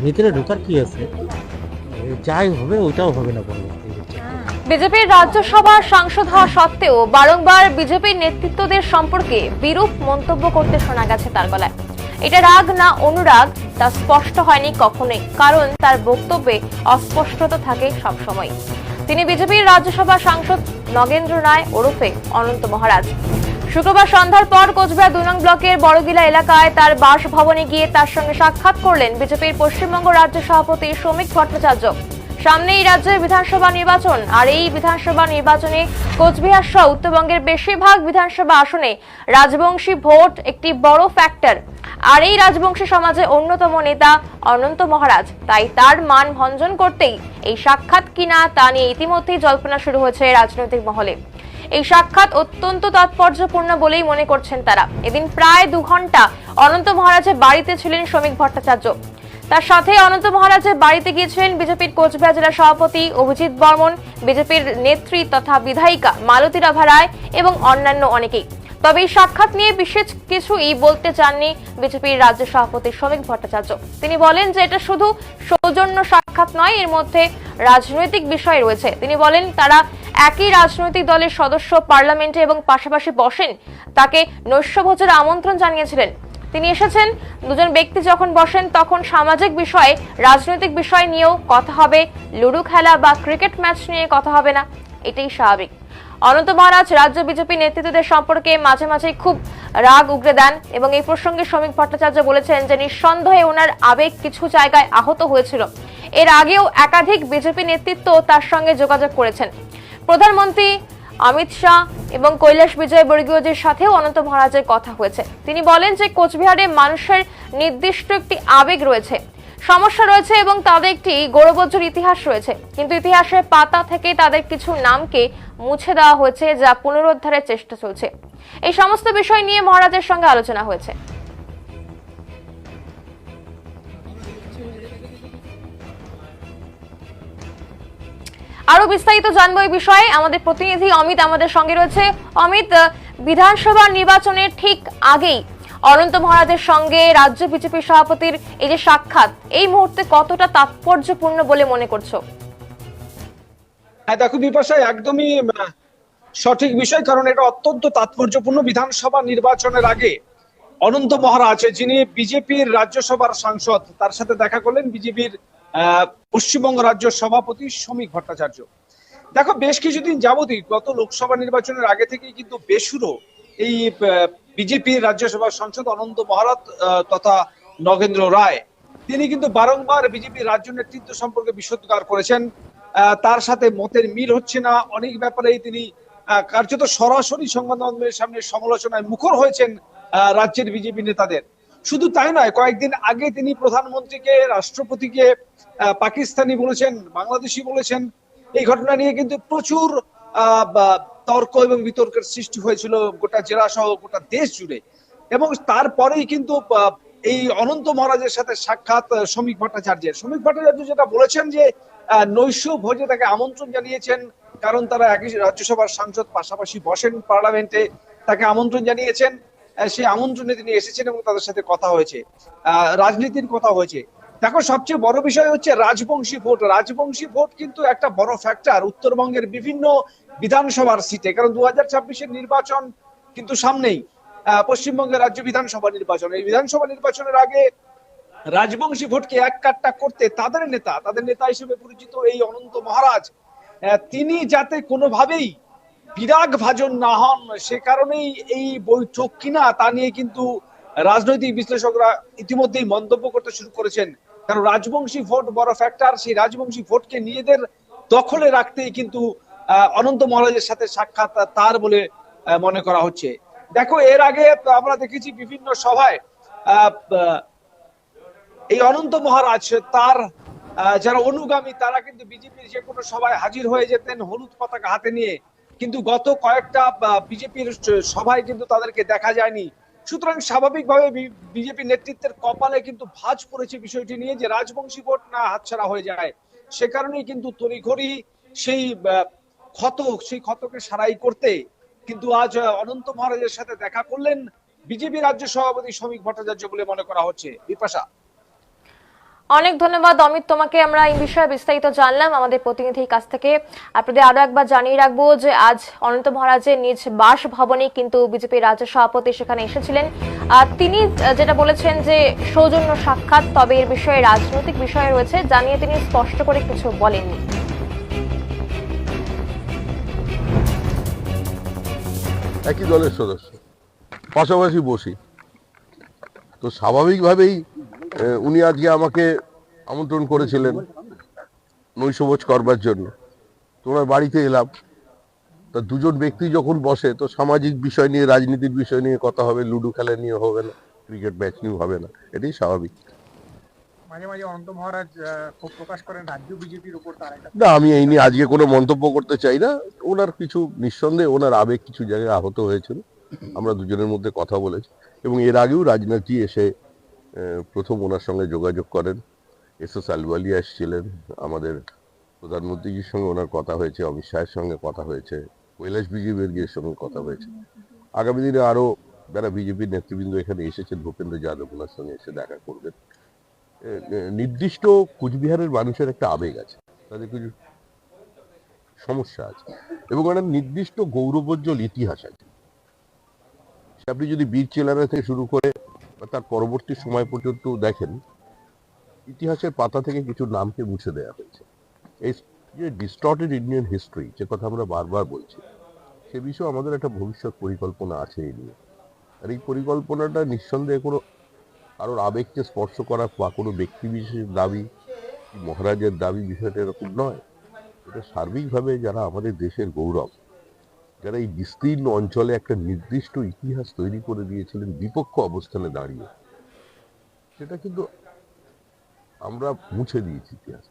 ভিতরে ঢোকার কি আছে, যাই হবে ওইটাও হবে না। বিজেপির রাজ্যসভার সাংসদ হওয়া সত্ত্বেও বারংবার বিজেপির নেতৃত্বদের সম্পর্কে বিরূপ মন্তব্য করতে শোনা গেছে তার গলায়। এটা রাগ না অনুরাগ তা স্পষ্ট হয়নি কখনোই, কারণ তার বক্তব্যে অস্পষ্টতা থাকে সবসময়। তিনি বিজেপির রাজ্যসভা সাংসদ নগেন্দ্র রায় ওরফে অনন্ত মহারাজ। শুক্রবার সন্ধ্যার পর কোচবিহার 2 নং ব্লকের বড়গিলা এলাকায় তার বাসভবনে গিয়ে তার সঙ্গে সাক্ষাৎ করলেন বিজেপির পশ্চিমবঙ্গ রাজ্য সভাপতি শ্রমিক ভট্টাচার্য। সামনেই রাজ্যের বিধানসভা নির্বাচন, আর এই বিধানসভা নির্বাচনে কোচবিহার সহ উত্তরবঙ্গের বেশিরভাগ বিধানসভা আসনে রাজবংশী ভোট একটি বড় ফ্যাক্টর। আর এই রাজবংশী সমাজে অন্যতম নেতা অনন্ত মহারাজ, তাই তার মান ভঞ্জন করতেই এই সাক্ষাৎ কিনা তা নিয়ে ইতিমধ্যেই জল্পনা শুরু হয়েছে রাজনৈতিক মহলে। এই সাক্ষাৎ অত্যন্ত তাৎপর্যপূর্ণ বলেই মনে করছেন তারা। এদিন প্রায় 2 ঘন্টা অনন্ত মহারাজের বাড়িতে ছিলেন শ্রমিক ভট্টাচার্য। তার সাথে অনন্ত মহারাজের বাড়িতে গিয়েছিলেন বিজেপির কোচবিহার জেলা সভাপতি অভিজিৎ বর্মন, বিজেপির নেত্রী তথা বিধায়িকা মালতী রাভা রায় এবং অন্যান্য অনেকেই। তবে এই সাক্ষাৎ নিয়ে বিশেষ কিছুই বলতে চাননি বিজেপির রাজ্য সভাপতি শ্রমিক ভট্টাচার্য। তিনি বলেন যে এটা শুধু সৌজন্য সাক্ষাৎ নয়, এর মধ্যে রাজনৈতিক বিষয় রয়েছে। তিনি বলেন তারা একই রাজনৈতিক দলের সদস্য, পার্লামেন্টে এবং পাশাপাশি বসেন, তাকে নৈশভোজের আমন্ত্রণ জানিয়েছিলেন। তিনি এসেছেন, দুজন ব্যক্তি যখন বসেন তখন সামাজিক বিষয়ে, রাজনৈতিক বিষয় নিয়েও কথা হবে, লুডো খেলা বা ক্রিকেট ম্যাচ নিয়ে কথা হবে না, এটাই স্বাভাবিক। অনন্ত মহারাজ রাজ্য বিজেপি নেতৃত্বদের সম্পর্কে মাঝে মাঝে খুব রাগ উগরে দেন এবং এই প্রসঙ্গে শ্রমিক ভট্টাচার্য বলেছেন যে নিঃসন্দেহে ওনার আবেগ কিছু জায়গায় আহত হয়েছিল। এর আগেও একাধিক বিজেপি নেতৃত্ব তার সঙ্গে যোগাযোগ করেছেন। প্রধানমন্ত্রী অমিত শাহ এবং কৈলাস বিজয়বর্গীয়দের সাথেও অনন্ত মহারাজের কথা হয়েছে। তিনি বলেন যে কোচবিহারে মানুষের নির্দিষ্ট একটি আবেগ রয়েছে, সমস্যা রয়েছে এবং তাদের একটি গৌরবোজ্জ্বল ইতিহাস রয়েছে, কিন্তু ইতিহাসের পাতা থেকে তাদের কিছু নামকে মুছে দেওয়া হয়েছে, যা পুনরুদ্ধারের চেষ্টা চলছে। এই সমস্ত বিষয় নিয়ে মহারাজের সঙ্গে আলোচনা হয়েছে। আরো বিস্তারিত জানবো এই বিষয়ে আমাদের প্রতিনিধি অমিত আমাদের সঙ্গে রয়েছে। অমিত, বিধানসভা নির্বাচনের ঠিক আগেই অনন্ত মহারাজের সঙ্গে রাজ্য বিজেপি সভাপতির এই যে সাক্ষাৎ, এই মুহূর্তে কতটা তাৎপর্যপূর্ণ বলে মনে করছো? হ্যাঁ দেখো বিপাশা, একদমই সঠিক বিষয়, কারণ এটা অত্যন্ত তাৎপর্যপূর্ণ। বিধানসভা নির্বাচনের আগে অনন্ত মহারাজ, যিনি বিজেপির রাজ্যসভার সাংসদ, তার সাথে দেখা করলেন বিজেপির পশ্চিমবঙ্গ রাজ্য সভাপতি শ্রমিক ভট্টাচার্য। দেখো বেশ কিছুদিন যাবতই, গত লোকসভা নির্বাচনের আগে থেকেই কিন্তু বেসুরো এই বিজেপির রাজ্যসভার সাংসদ অনন্ত মহারাজ তথা নগেন্দ্র রায়, তিনি কিন্তু বারংবার বিজেপির রাজ্য নেতৃত্ব সম্পর্কে বিষোদ্গার করেছেন। তার সাথে মতের মিল হচ্ছে না, অনেক ব্যাপারেই তিনি কার্যত সরাসরি সংবাদ মাধ্যমের সামনে সমালোচনায় মুখর হয়েছেন রাজ্যের বিজেপি নেতাদের। শুধু তাই নয়, কয়েকদিন আগে তিনি প্রধানমন্ত্রীকে, রাষ্ট্রপতিকে পাকিস্তানি বলেছেন, বাংলাদেশি বলেছেন। এই ঘটনা নিয়ে কিন্তু প্রচুর তর্ক এবং বিতর্কের সৃষ্টি হয়েছিল গোটা জেলা সহ গোটা দেশ জুড়ে। এবং তারপরেই কিন্তু এই অনন্ত মহারাজের সাথে সাক্ষাৎ শ্রমিক ভট্টাচার্য যেটা বলেছেন যে নৈশ ভোজে তাকে আমন্ত্রণ জানিয়েছেন, কারণ তারা একই রাজ্যসভার সাংসদ, পাশাপাশি বসেন পার্লামেন্টে, তাকে আমন্ত্রণ জানিয়েছেন। সেই আমন্ত্রণে তিনি এসেছেন এবং তাদের সাথে কথা হয়েছে, রাজনীতির কথা হয়েছে। দেখো সবচেয়ে বড় বিষয় হচ্ছে রাজবংশী ভোট। রাজবংশী ভোট কিন্তু একটা বড় ফ্যাক্টর উত্তরবঙ্গের বিভিন্ন বিধানসভার সিটে, কারণ 2026-এর নির্বাচন কিন্তু সামনেই, পশ্চিমবঙ্গের রাজ্য বিধানসভা নির্বাচন। এই বিধানসভা নির্বাচনের আগে রাজবংশী ভোটকে এক কাট্টা করতে তাদের নেতা হিসেবে পরিচিত এই অনন্ত মহারাজ, তিনি যাতে কোনোভাবেই বিরাগ ভাজন না হন, সে কারণেই এই বৈঠক কিনা তা নিয়ে কিন্তু রাজনৈতিক বিশ্লেষকরা ইতিমধ্যেই মন্তব্য করতে শুরু করেছেন। কারণ রাজবংশী ভোট বড় ফ্যাক্টর, সেই রাজবংশী ভোটকে নিজেদের দখলে রাখতেই কিন্তু অনন্ত মহারাজের সাথে সাক্ষাৎ তার বলে মনে করা হচ্ছে। দেখো এর আগে আমরা দেখেছি বিভিন্ন সভায় এই অনন্ত মহারাজ তার যারা অনুগামী তারা কিন্তু বিজেপির যে কোনো সভায় হাজির হয়ে যেতেন হলুদ পতাকা হাতে নিয়ে, কিন্তু গত কয়েকটা বিজেপির সভায় কিন্তু তাদেরকে দেখা যায়নি। সুতরাং স্বাভাবিকভাবে বিজেপি নেতৃত্বের কপালে কিন্তু ভাঁজ পড়েছে বিষয়টি নিয়ে, যে রাজবংশী ভোট না হাতছাড়া হয়ে যায়। সে কারণেই কিন্তু তড়িঘড়ি সেই ক্ষতকে সারাই করতে কিন্তু আজ অনন্ত মহারাজের সাথে দেখা করলেন বিজেপি রাজ্য সভাপতি শ্রমিক ভট্টাচার্য বলে মনে করা হচ্ছে। বিপাশা, অনেক ধন্যবাদ অমিত তোমাকে। আমরা এই বিষয়ে বিস্তারিত জানলাম আমাদের প্রতিনিধির কাছ থেকে। আপনাদের আরো একবার জানিয়ে রাখবো যে আজ অনন্ত মহারাজের নিজ বাসভবনে কিন্তু বিজেপির রাজ্য সভাপতি সেখানে এসেছিলেন। তিনি যেটা বলেছেন যে সৌজন্য সাক্ষাৎ, তবে এর বিষয়ে রাজনৈতিক বিষয় রয়েছে জানিয়ে তিনি স্পষ্ট করে কিছু বলেননি। একই দলের সদস্য, পাশাপাশি বসি, তো স্বাভাবিকভাবেই উনি আজকে আমাকে আমন্ত্রণ করেছিলেন নৈশভোজ করবার জন্য। তোমার বাড়িতে এলাম, তা দুজন ব্যক্তি যখন বসে তো সামাজিক বিষয় নিয়ে, রাজনীতির বিষয় নিয়ে কথা হবে, লুডো খেলা নিয়ে হবে না, ক্রিকেট ম্যাচ নিয়ে হবে না, এটাই স্বাভাবিক। মাঝে মাঝে অনন্ত মহারাজ ক্ষোভ প্রকাশ করেন রাজ্য বিজেপির উপর। না, আমি এই নিয়ে আজকে কোনো মন্তব্য করতে চাই না। ওনার কিছু নিঃসন্দেহে ওনার আবেগ কিছু জায়গায় আহত হয়েছিল, আমরা দুজনের মধ্যে কথা বলেছি, এবং এর আগেও রাজনাথজি এসে প্রথম ওনার সঙ্গে যোগাযোগ করেন। এস আলওয়ালিয়া এসেছিলেন, আমাদের প্রধানমন্ত্রীজির সঙ্গে ওনার কথা হয়েছে, অমিত শাহের সঙ্গে কথা হয়েছে, কৈলাস বিজয়বর্গীয়ের সঙ্গে কথা হয়েছে। আগামী দিনে আরো যারা বিজেপির নেতৃবৃন্দ এখানে এসেছেন, ভূপেন্দ্র যাদব ওনার সঙ্গে এসে দেখা করবেন। নির্দিষ্ট কুচবিহারের মানুষের একটা আবেগ আছে, তাদের কিছু সমস্যা আছে, এবং একটা নির্দিষ্ট গৌরবোজ্জ্বল ইতিহাস আছে। আপনি যদি বীর চেলারা থেকে শুরু করে তার পরবর্তী সময় পর্যন্ত দেখেন, ইতিহাসের পাতা থেকে কিছু নামকে মুছে দেওয়া হয়েছে। এই যে ডিস্টর্টেড ইন্ডিয়ান হিস্ট্রি, যে কথা আমরা বারবার বলছি, সে বিষয়ে আমাদের একটা ভবিষ্যৎ পরিকল্পনা আছে এই নিয়ে। আর এই পরিকল্পনাটা নিঃসন্দেহে কোনো কারোর আবেগকে স্পর্শ করা বা কোনো ব্যক্তি বিশেষের দাবি, মহারাজের দাবি, বিষয়টা এরকম নয়। এটা সার্বিকভাবে যারা আমাদের দেশের গৌরব, যারা এই বিস্তীর্ণ অঞ্চলে একটা নির্দিষ্ট ইতিহাস তৈরি করে দিয়েছিলেন বিপক্ষ অবস্থানে দাঁড়িয়ে, সেটা কিন্তু আমরা মুছে দিয়েছি ইতিহাস।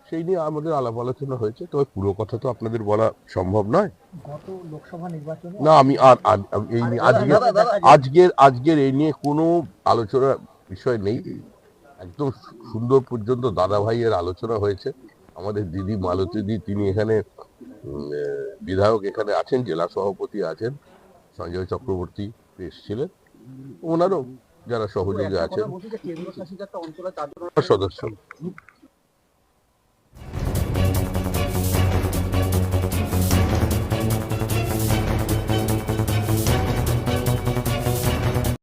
সেই নিয়ে আমাদের আলাপ আলোচনা হয়েছে, তবে পুরো কথা তো আপনাদের বলা সম্ভব নয়। গত লোকসভা নির্বাচনে না, আমি এই নিয়ে আজকের এই নিয়ে কোনো আলোচনার বিষয় নেই। একদম সুন্দর পর্যন্ত দাদা ভাইয়ের আলোচনা হয়েছে। আমাদের দিদি মালতীদি, তিনি এখানে বিধায়ক এখানে আছেন, জেলা সভাপতি আছেন, সঞ্জয় চক্রবর্তী এসেছিলেন, ওনারও যারা সহযোগী আছেন, সদস্য